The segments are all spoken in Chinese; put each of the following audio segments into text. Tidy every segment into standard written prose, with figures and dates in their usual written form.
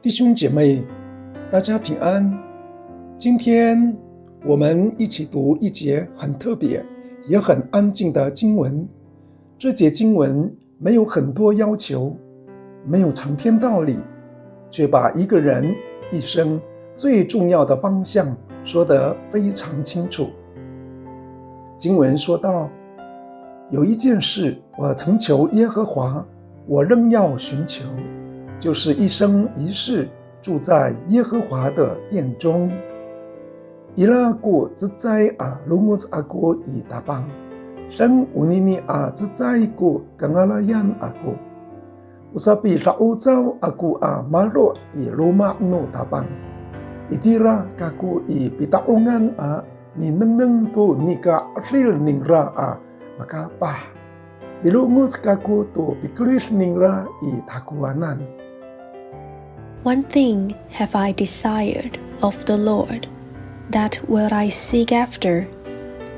弟兄姐妹，大家平安。今天我们一起读一节很特别也很安静的经文。这节经文没有很多要求，没有长篇道理，却把一个人一生最重要的方向说得非常清楚。经文说到，有一件事我曾求耶和华，我仍要寻求，就是一生一世住在耶和华的殿中。Ila ko zezai lungus aku i tabang, sang unini zezai ko kangalayan aku. Usapi rauzau aku malo i luma no tabang. Itira kaku i pitaungan nineng tu nika ril ningra makapah. Bilungus kaku tu piklis ningra i takuanan. One thing have I desired of the Lord, that will I seek after,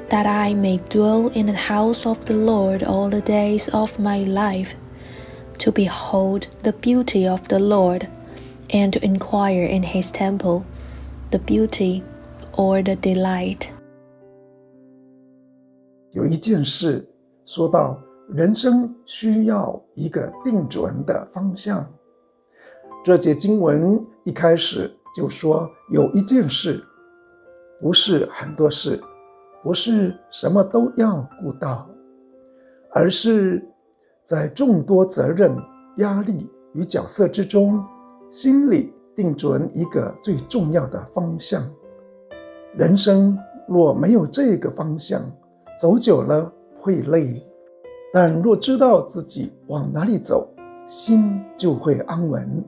that I may dwell in the house of the Lord all the days of my life, to behold the beauty of the Lord, and to inquire in his temple, the beauty or the delight. 有一件事说到人生需要一个定准的方向。这节经文一开始就说有一件事，不是很多事，不是什么都要顾到，而是在众多责任、压力与角色之中，心里定准一个最重要的方向。人生若没有这个方向，走久了会累，但若知道自己往哪里走，心就会安稳。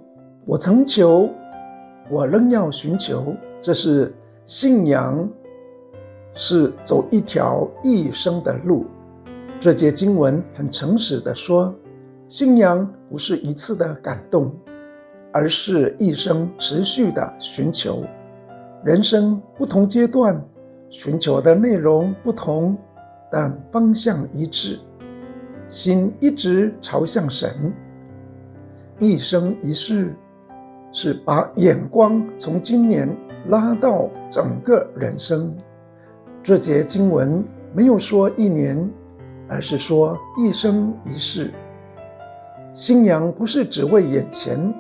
我曾求，我仍要寻求，这是信仰，是走一条一生的路。这节经文很诚实地说，信仰不是一次的感动，而是一生持续的寻求。人生不同阶段，寻求的内容不同，但方向一致，心一直朝向神。一生一世是把眼光从今年拉到整个人生。这节经文没有说一年，而是说一生一世。信仰不是只为眼前，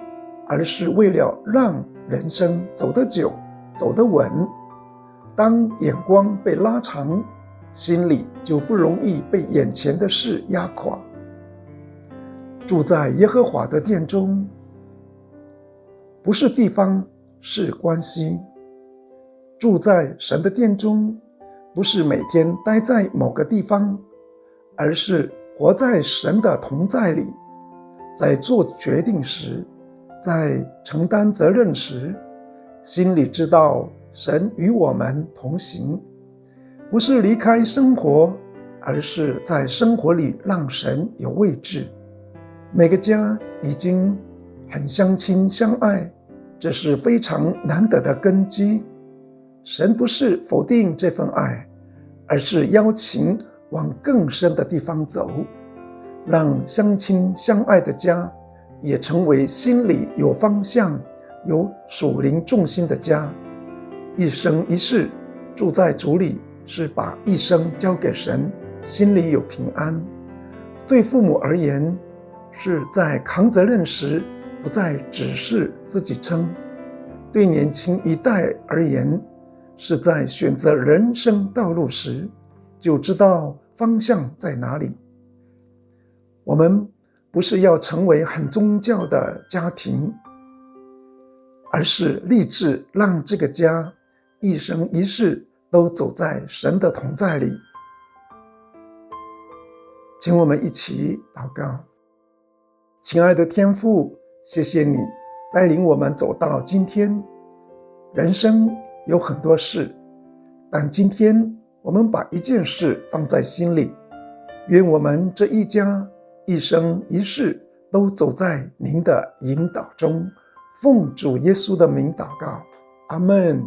而是为了让人生走得久，走得稳。当眼光被拉长，心里就不容易被眼前的事压垮。住在耶和华的殿中，不是地方，是关系。住在神的殿中，不是每天待在某个地方，而是活在神的同在里。在做决定时，在承担责任时，心里知道神与我们同行，不是离开生活，而是在生活里让神有位置。每个家已经很相亲相爱，这是非常难得的根基。神不是否定这份爱，而是邀请往更深的地方走，让相亲相爱的家也成为心里有方向、有属灵重心的家。一生一世住在主里，是把一生交给神，心里有平安。对父母而言，是在扛责任时不再只是自己撑；对年轻一代而言，是在选择人生道路时就知道方向在哪里。我们不是要成为很宗教的家庭，而是立志让这个家一生一世都走在神的同在里。请我们一起祷告。亲爱的天父，谢谢你带领我们走到今天。人生有很多事，但今天我们把一件事放在心里，愿我们这一家一生一世都走在您的引导中。奉主耶稣的名祷告，阿们。